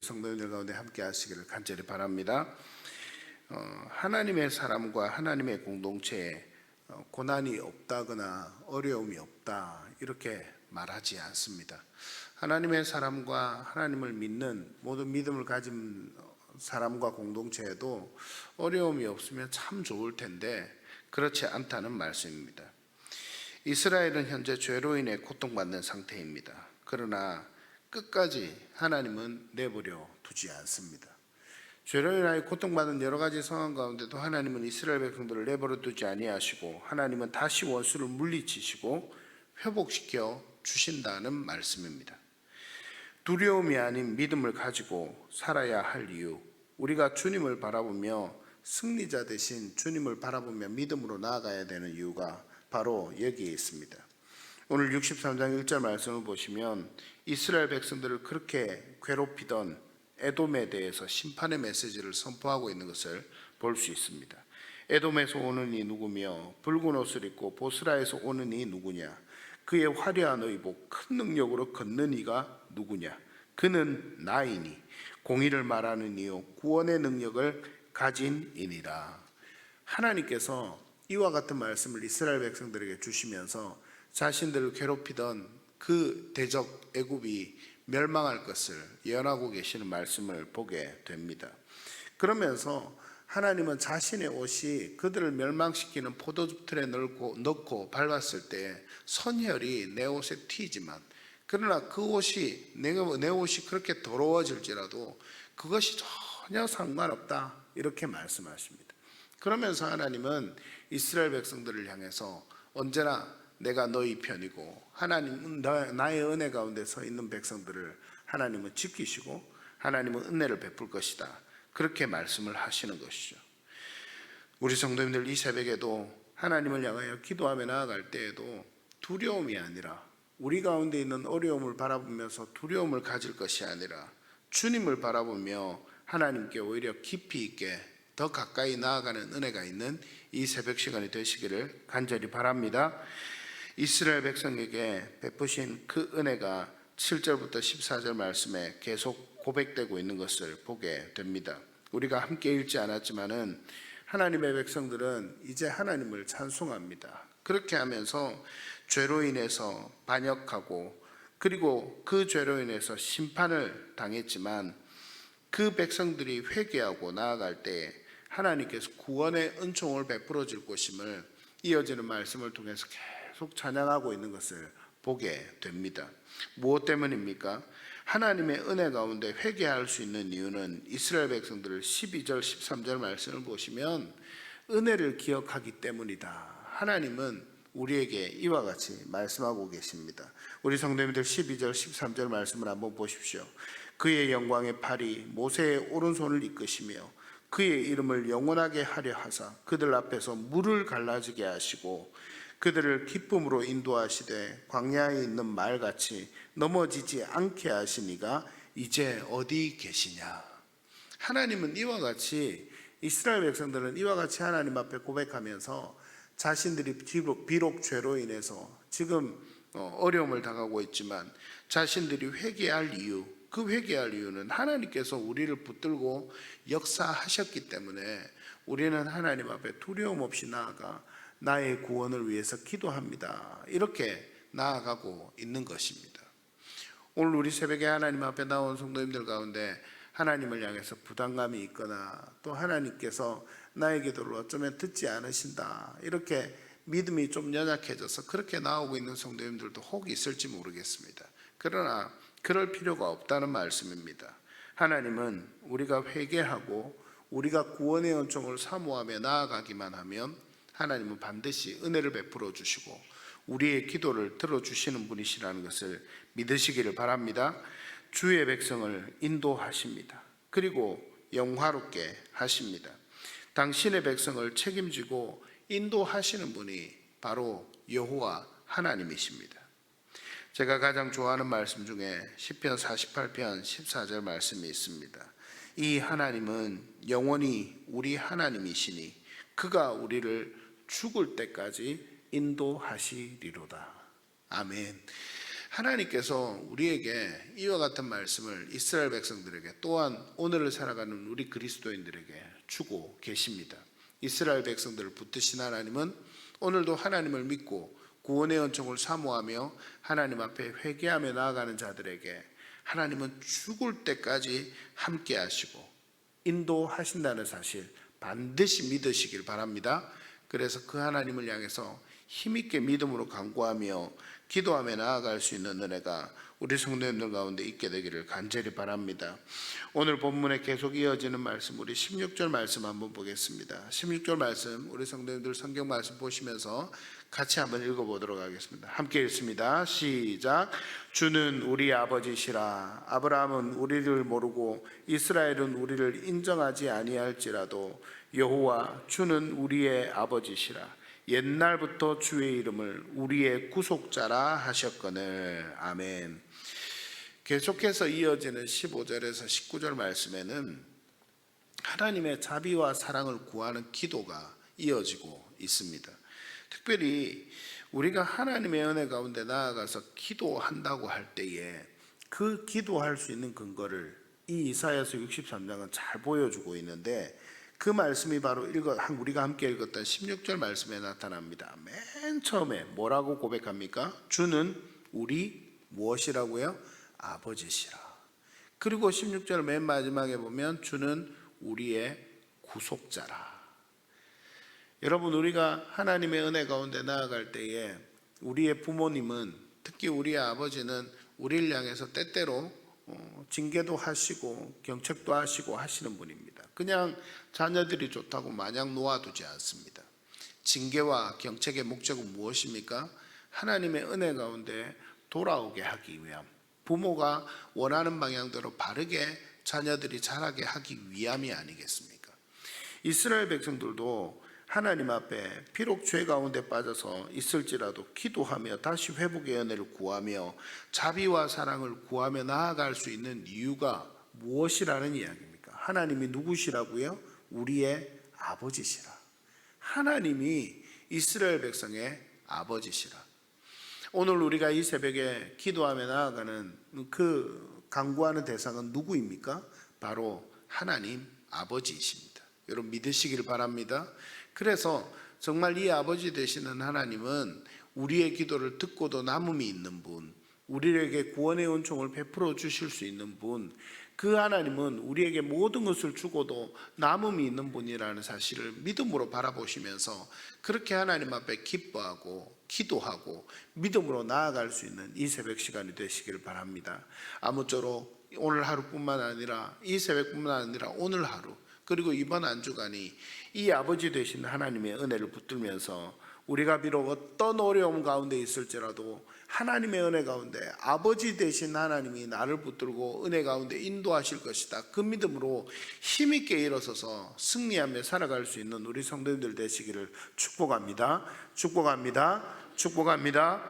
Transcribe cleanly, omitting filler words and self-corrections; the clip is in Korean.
성도님들 가운데 함께 하시기를 간절히 바랍니다. 하나님의 사람과 하나님의 공동체에 고난이 없다거나 어려움이 없다 이렇게 말하지 않습니다. 하나님의 사람과 하나님을 믿는 모든 믿음을 가진 사람과 공동체에도 어려움이 없으면 참 좋을 텐데 그렇지 않다는 말씀입니다. 이스라엘은 현재 죄로 인해 고통받는 상태입니다. 그러나 끝까지 하나님은 내버려 두지 않습니다. 죄로 인하여 고통받는 여러 가지 상황 가운데도 하나님은 이스라엘 백성들을 내버려 두지 아니하시고 하나님은 다시 원수를 물리치시고 회복시켜 주신다는 말씀입니다. 두려움이 아닌 믿음을 가지고 살아야 할 이유, 우리가 주님을 바라보며 승리자 대신 주님을 바라보며 믿음으로 나아가야 되는 이유가 바로 여기에 있습니다. 오늘 63장 1절 말씀을 보시면 이스라엘 백성들을 그렇게 괴롭히던 에돔에 대해서 심판의 메시지를 선포하고 있는 것을 볼 수 있습니다. 에돔에서 오는 이 누구며 붉은 옷을 입고 보스라에서 오는 이 누구냐, 그의 화려한 의복 큰 능력으로 걷는 이가 누구냐, 그는 나이니 공의를 말하는 이요 구원의 능력을 가진 이니라. 하나님께서 이와 같은 말씀을 이스라엘 백성들에게 주시면서 자신들을 괴롭히던 그 대적 애굽이 멸망할 것을 예언하고 계시는 말씀을 보게 됩니다. 그러면서 하나님은 자신의 옷이 그들을 멸망시키는 포도즙틀에 넣고 밟았을 때 선혈이 내 옷에 튀지만, 그러나 그 옷이 내 옷이 그렇게 더러워질지라도 그것이 전혀 상관없다 이렇게 말씀하십니다. 그러면서 하나님은 이스라엘 백성들을 향해서 언제나 내가 너희 편이고 하나님은 나의 은혜 가운데 서 있는 백성들을 하나님은 지키시고 하나님은 은혜를 베풀 것이다 그렇게 말씀을 하시는 것이죠. 우리 성도님들 이 새벽에도 하나님을 향하여 기도하며 나아갈 때에도 두려움이 아니라, 우리 가운데 있는 어려움을 바라보면서 두려움을 가질 것이 아니라 주님을 바라보며 하나님께 오히려 깊이 있게 더 가까이 나아가는 은혜가 있는 이 새벽 시간이 되시기를 간절히 바랍니다. 이스라엘 백성에게 베푸신 그 은혜가 7절부터 14절 말씀에 계속 고백되고 있는 것을 보게 됩니다. 우리가 함께 읽지 않았지만은 하나님의 백성들은 이제 하나님을 찬송합니다. 그렇게 하면서 죄로 인해서 반역하고 그리고 그 죄로 인해서 심판을 당했지만 그 백성들이 회개하고 나아갈 때 하나님께서 구원의 은총을 베풀어 줄 것임을 이어지는 말씀을 통해서 계속 찬양하고 있는 것을 보게 됩니다. 무엇 때문입니까? 하나님의 은혜 가운데 회개할 수 있는 이유는 이스라엘 백성들을 12절 13절 말씀을 보시면 은혜를 기억하기 때문이다. 하나님은 우리에게 이와 같이 말씀하고 계십니다. 우리 성도님들 12절 13절 말씀을 한번 보십시오. 그의 영광의 팔이 모세의 오른손을 이끄시며 그의 이름을 영원하게 하려 하사 그들 앞에서 물을 갈라지게 하시고 그들을 기쁨으로 인도하시되 광야에 있는 말같이 넘어지지 않게 하시니가 이제 어디 계시냐. 하나님은 이와 같이, 이스라엘 백성들은 이와 같이 하나님 앞에 고백하면서 자신들이 비록 죄로 인해서 지금 어려움을 당하고 있지만 자신들이 회개할 이유, 그 회개할 이유는 하나님께서 우리를 붙들고 역사하셨기 때문에 우리는 하나님 앞에 두려움 없이 나아가 나의 구원을 위해서 기도합니다 이렇게 나아가고 있는 것입니다. 오늘 우리 새벽에 하나님 앞에 나온 성도님들 가운데 하나님을 향해서 부담감이 있거나 또 하나님께서 나의 기도를 어쩌면 듣지 않으신다 이렇게 믿음이 좀 연약해져서 그렇게 나오고 있는 성도님들도 혹 있을지 모르겠습니다. 그러나 그럴 필요가 없다는 말씀입니다. 하나님은 우리가 회개하고 우리가 구원의 은총을 사모하며 나아가기만 하면 하나님은 반드시 은혜를 베풀어 주시고 우리의 기도를 들어주시는 분이시라는 것을 믿으시기를 바랍니다. 주의 백성을 인도하십니다. 그리고 영화롭게 하십니다. 당신의 백성을 책임지고 인도하시는 분이 바로 여호와 하나님이십니다. 제가 가장 좋아하는 말씀 중에 시편 48편 14절 말씀이 있습니다. 이 하나님은 영원히 우리 하나님이시니 그가 우리를 죽을 때까지 인도하시리로다. 아멘. 하나님께서 우리에게 이와 같은 말씀을 이스라엘 백성들에게 또한 오늘을 살아가는 우리 그리스도인들에게 주고 계십니다. 이스라엘 백성들을 붙드신 하나님은 오늘도 하나님을 믿고 구원의 은총을 사모하며 하나님 앞에 회개하며 나아가는 자들에게 하나님은 죽을 때까지 함께 하시고 인도하신다는 사실 반드시 믿으시길 바랍니다. 그래서 그 하나님을 향해서 힘있게 믿음으로 간구하며 기도하며 나아갈 수 있는 은혜가 우리 성도님들 가운데 있게 되기를 간절히 바랍니다. 오늘 본문에 계속 이어지는 말씀, 우리 16절 말씀 한번 보겠습니다. 16절 말씀, 우리 성도님들 성경 말씀 보시면서 같이 한번 읽어보도록 하겠습니다. 함께 읽습니다. 시작. 주는 우리 아버지시라. 아브라함은 우리를 모르고 이스라엘은 우리를 인정하지 아니할지라도 여호와 주는 우리의 아버지시라. 옛날부터 주의 이름을 우리의 구속자라 하셨거늘. 아멘. 계속해서 이어지는 15절에서 19절 말씀에는 하나님의 자비와 사랑을 구하는 기도가 이어지고 있습니다. 특별히 우리가 하나님의 은혜 가운데 나아가서 기도한다고 할 때에 그 기도할 수 있는 근거를 이 이사야서 63장은 잘 보여주고 있는데, 그 말씀이 바로 우리가 함께 읽었던 16절 말씀에 나타납니다. 맨 처음에 뭐라고 고백합니까? 주는 우리 무엇이라고요? 아버지시라. 그리고 16절 맨 마지막에 보면 주는 우리의 구속자라. 여러분, 우리가 하나님의 은혜 가운데 나아갈 때에 우리의 부모님은, 특히 우리의 아버지는 우리를 향해서 때때로 징계도 하시고 경책도 하시고 하시는 분입니다. 그냥 자녀들이 좋다고 마냥 놓아두지 않습니다. 징계와 경책의 목적은 무엇입니까? 하나님의 은혜 가운데 돌아오게 하기 위함, 부모가 원하는 방향대로 바르게 자녀들이 자라게 하기 위함이 아니겠습니까? 이스라엘 백성들도 하나님 앞에 비록 죄 가운데 빠져서 있을지라도 기도하며 다시 회복의 은혜를 구하며 자비와 사랑을 구하며 나아갈 수 있는 이유가 무엇이라는 이야기입니까? 하나님이 누구시라고요? 우리의 아버지시라. 하나님이 이스라엘 백성의 아버지시라. 오늘 우리가 이 새벽에 기도하며 나아가는 그 간구하는 대상은 누구입니까? 바로 하나님 아버지이십니다. 여러분 믿으시길 바랍니다. 그래서 정말 이 아버지 되시는 하나님은 우리의 기도를 듣고도 남음이 있는 분, 우리에게 구원의 은총을 베풀어 주실 수 있는 분, 그 하나님은 우리에게 모든 것을 주고도 남음이 있는 분이라는 사실을 믿음으로 바라보시면서 그렇게 하나님 앞에 기뻐하고 기도하고 믿음으로 나아갈 수 있는 이 새벽 시간이 되시기를 바랍니다. 아무쪼록 오늘 하루뿐만 아니라 이 새벽뿐만 아니라 오늘 하루, 그리고 이번 한 주간이 이 아버지 되신 하나님의 은혜를 붙들면서 우리가 비록 어떤 어려움 가운데 있을지라도 하나님의 은혜 가운데 아버지 되신 하나님이 나를 붙들고 은혜 가운데 인도하실 것이다, 그 믿음으로 힘있게 일어서서 승리하며 살아갈 수 있는 우리 성도님들 되시기를 축복합니다. 축복합니다. 축복합니다.